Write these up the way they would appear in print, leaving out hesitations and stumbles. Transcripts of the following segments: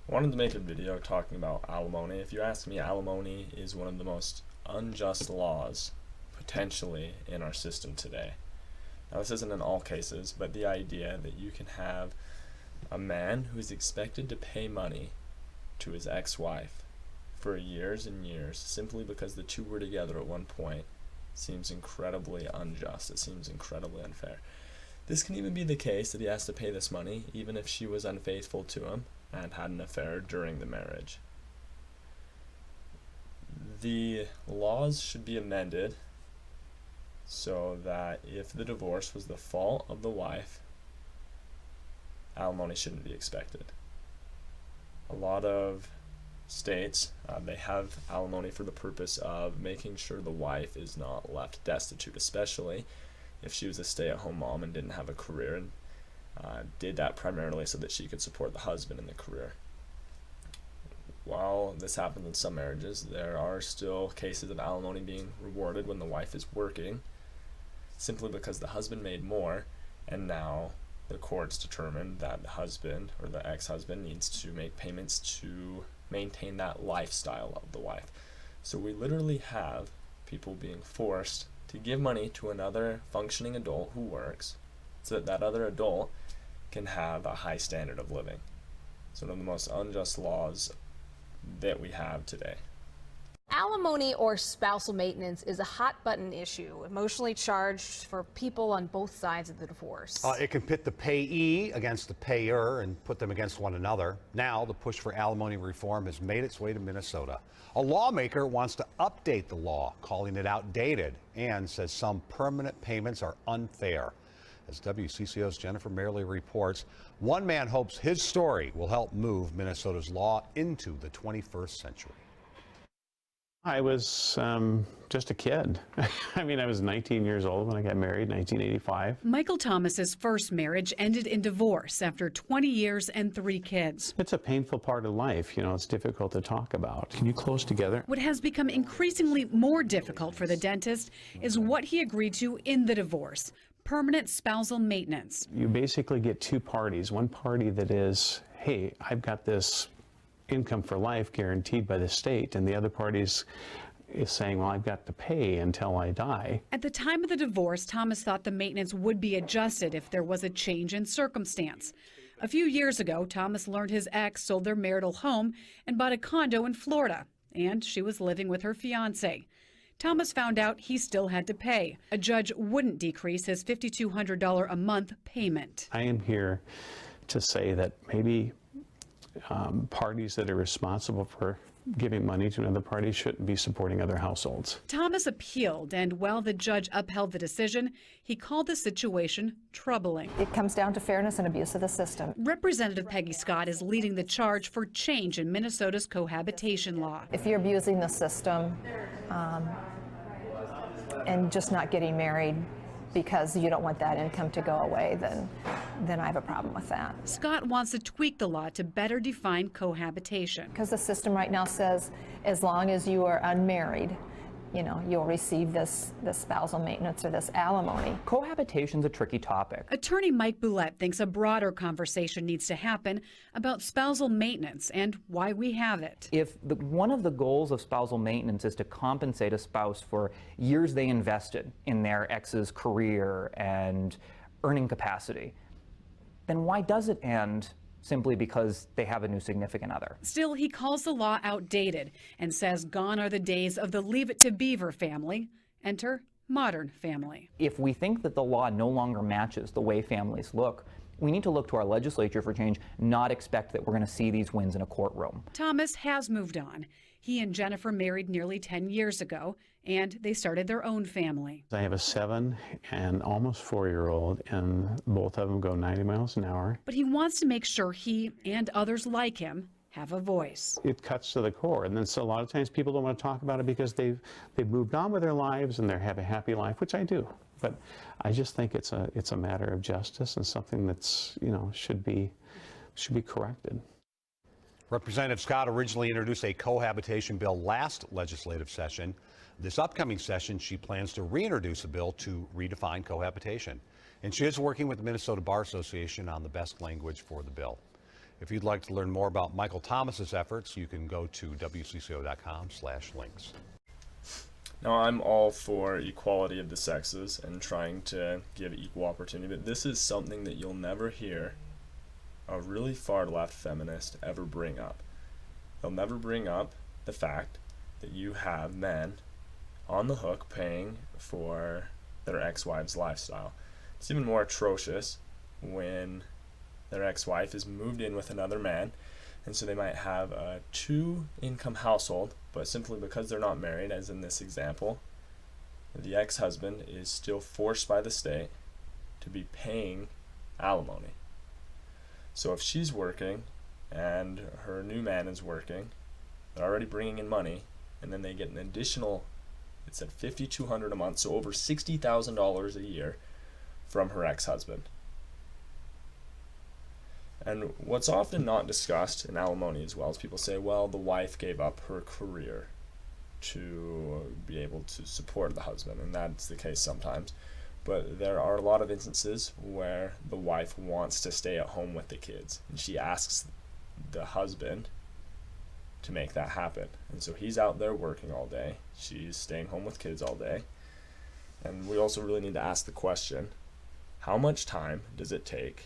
I wanted to make a video talking about alimony. If you ask me, alimony is one of the most unjust laws potentially in our system today. Now, this isn't in all cases, but the idea that you can have a man who's expected to pay money to his ex-wife for years and years simply because the two were together at one point seems incredibly unjust. It seems incredibly unfair. This can even be the case that he has to pay this money even if she was unfaithful to him and had an affair during the marriage. The laws should be amended so that if the divorce was the fault of the wife, alimony shouldn't be expected. A lot of states, they have alimony for the purpose of making sure the wife is not left destitute, especially if she was a stay-at-home mom and didn't have a career, and did that primarily so that she could support the husband in the career. While this happens in some marriages, there are still cases of alimony being rewarded when the wife is working, simply because the husband made more, and now the courts determined that the husband or the ex-husband needs to make payments to maintain that lifestyle of the wife. So we literally have people being forced to give money to another functioning adult who works so that that other adult can have a high standard of living. It's one of the most unjust laws that we have today. Alimony or spousal maintenance is a hot button issue, emotionally charged for people on both sides of the divorce. It can pit the payee against the payer and put them against one another. Now, the push for alimony reform has made its way to Minnesota. A lawmaker wants to update the law, calling it outdated, and says some permanent payments are unfair. As WCCO's Jennifer Merrily reports, one man hopes his story will help move Minnesota's law into the 21st century. I was just a kid. I mean, I was 19 years old when I got married in 1985. Michael Thomas's first marriage ended in divorce after 20 years and 3 kids. It's a painful part of life. You know, it's difficult to talk about. Can you close together? What has become increasingly more difficult for the dentist is what he agreed to in the divorce: permanent spousal maintenance. You basically get two parties. One party that is, hey, I've got this income for life guaranteed by the state, and the other party is saying, well, I've got to pay until I die. At the time of the divorce, Thomas thought the maintenance would be adjusted if there was a change in circumstance. A few years ago, Thomas learned his ex sold their marital home and bought a condo in Florida, and she was living with her fiance. Thomas found out he still had to pay. A judge wouldn't decrease his $5,200 a month payment. I am here to say that maybe parties that are responsible for giving money to another party shouldn't be supporting other households. Thomas appealed, and while the judge upheld the decision, he called the situation troubling. It comes down to fairness and abuse of the system. Representative Peggy Scott is leading the charge for change in Minnesota's cohabitation law. If you're abusing the system and just not getting married because you don't want that income to go away, then I have a problem with that. Scott wants to tweak the law to better define cohabitation. Because the system right now says as long as you are unmarried, you know, you'll receive this spousal maintenance or this alimony. Cohabitation's a tricky topic. Attorney Mike Boulette thinks a broader conversation needs to happen about spousal maintenance and why we have it. If one of the goals of spousal maintenance is to compensate a spouse for years they invested in their ex's career and earning capacity, then why does it end simply because they have a new significant other? Still, he calls the law outdated and says gone are the days of the Leave It to Beaver family. Enter modern family. If we think that the law no longer matches the way families look, we need to look to our legislature for change, not expect that we're going to see these wins in a courtroom. Thomas has moved on. He and Jennifer married nearly 10 years ago, and they started their own family. I have a 7 and almost 4-year-old, and both of them go 90 miles an hour. But he wants to make sure he and others like him have a voice. It cuts to the core, and then so a lot of times people don't want to talk about it because they've moved on with their lives and they have a happy life, which I do. But I just think it's a matter of justice and something that's, you know, should be corrected. Representative Scott originally introduced a cohabitation bill last legislative session. This upcoming session, she plans to reintroduce a bill to redefine cohabitation. And she is working with the Minnesota Bar Association on the best language for the bill. If you'd like to learn more about Michael Thomas's efforts, you can go to wcco.com/links. Now, I'm all for equality of the sexes and trying to give equal opportunity, but this is something that you'll never hear a really far left feminist ever bring up. They'll never bring up the fact that you have men on the hook paying for their ex-wives' lifestyle. It's even more atrocious when their ex-wife is moved in with another man, and so they might have a 2-income household, but simply because they're not married, as in this example, the ex-husband is still forced by the state to be paying alimony. So if she's working and her new man is working, they're already bringing in money, and then they get an additional, it said $5,200 a month, so over $60,000 a year from her ex-husband. And what's often not discussed in alimony as well is people say, well, the wife gave up her career to be able to support the husband, and that's the case sometimes. But there are a lot of instances where the wife wants to stay at home with the kids, and she asks the husband to make that happen. And so he's out there working all day, she's staying home with kids all day. And we also really need to ask the question, how much time does it take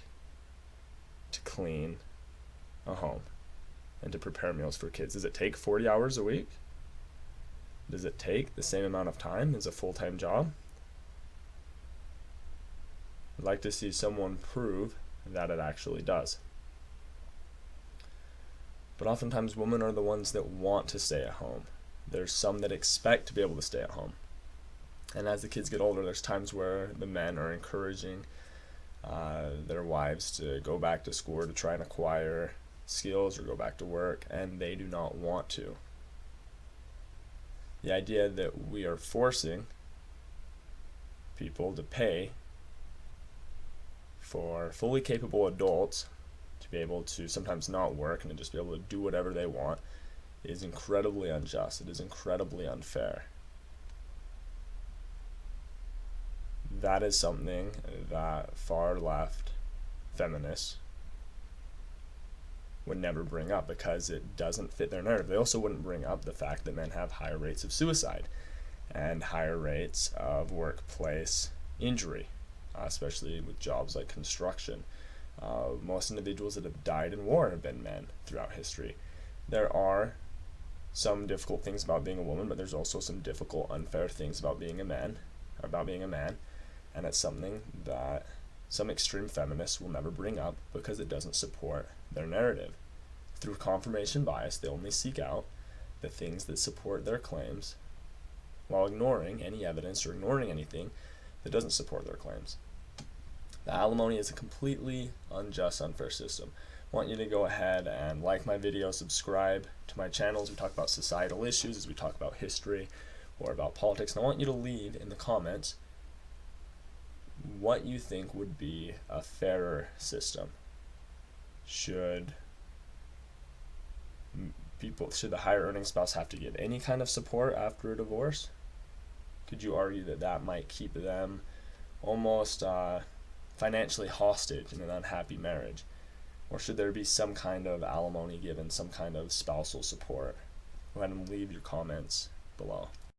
to clean a home and to prepare meals for kids? Does it take 40 hours a week? Does it take the same amount of time as a full-time job? I'd like to see someone prove that it actually does. But oftentimes women are the ones that want to stay at home. There's some that expect to be able to stay at home. And as the kids get older, there's times where the men are encouraging their wives to go back to school or to try and acquire skills or go back to work, and they do not want to. The idea that we are forcing people to pay for fully capable adults to be able to sometimes not work and to just be able to do whatever they want is incredibly unjust. It is incredibly unfair. That is something that far left feminists would never bring up because it doesn't fit their narrative. They also wouldn't bring up the fact that men have higher rates of suicide and higher rates of workplace injury, especially with jobs like construction. Most individuals that have died in war have been men throughout history. There are some difficult things about being a woman, but there's also some difficult, unfair things about being a man, and it's something that some extreme feminists will never bring up because it doesn't support their narrative. Through confirmation bias, they only seek out the things that support their claims while ignoring any evidence or ignoring anything that doesn't support their claims. The alimony is a completely unjust, unfair system. I want you to go ahead and like my video, subscribe to my channel as we talk about societal issues, as we talk about history or about politics. And I want you to leave in the comments what you think would be a fairer system. Should the higher earning spouse have to give any kind of support after a divorce? Could you argue that that might keep them almost financially hostage in an unhappy marriage? Or should there be some kind of alimony given, some kind of spousal support? Go ahead and leave your comments below.